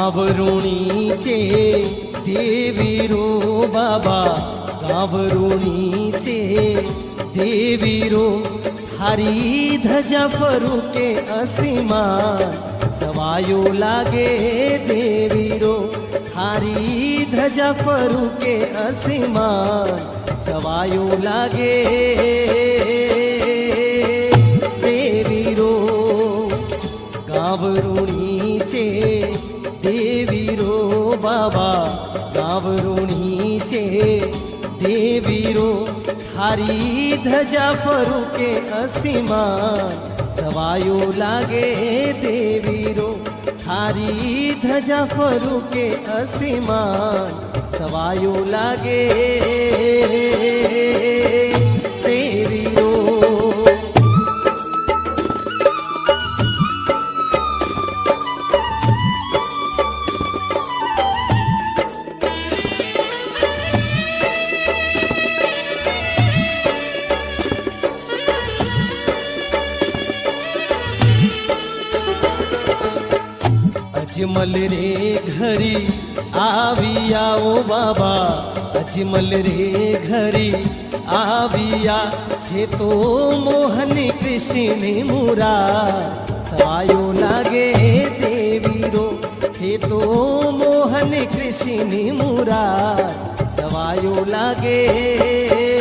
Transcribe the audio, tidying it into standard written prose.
गावरुणीचे देवीरो बाबा गावरुणीचे देवीरो थारी धजा फरूके असीमान सवायो लागे देवीरो थारी धजा फरूके असीमान सवायो लागे देवीरो गावरुणीचे देवीरो बाबा गावरुणीचे देवीरो थारी धजा फरूके असीमान सवायो लागे देवीरो थारी धजा फरूके असीमान सवायो लागे देवीरो अजमल रे घरी आविया ओ बाबा अजमल रे घरी आविया थे तो मोहन कृष्ण मुरा सवायो लागे देवीरो थे तो मोहन कृष्ण मुरा सवायो लागे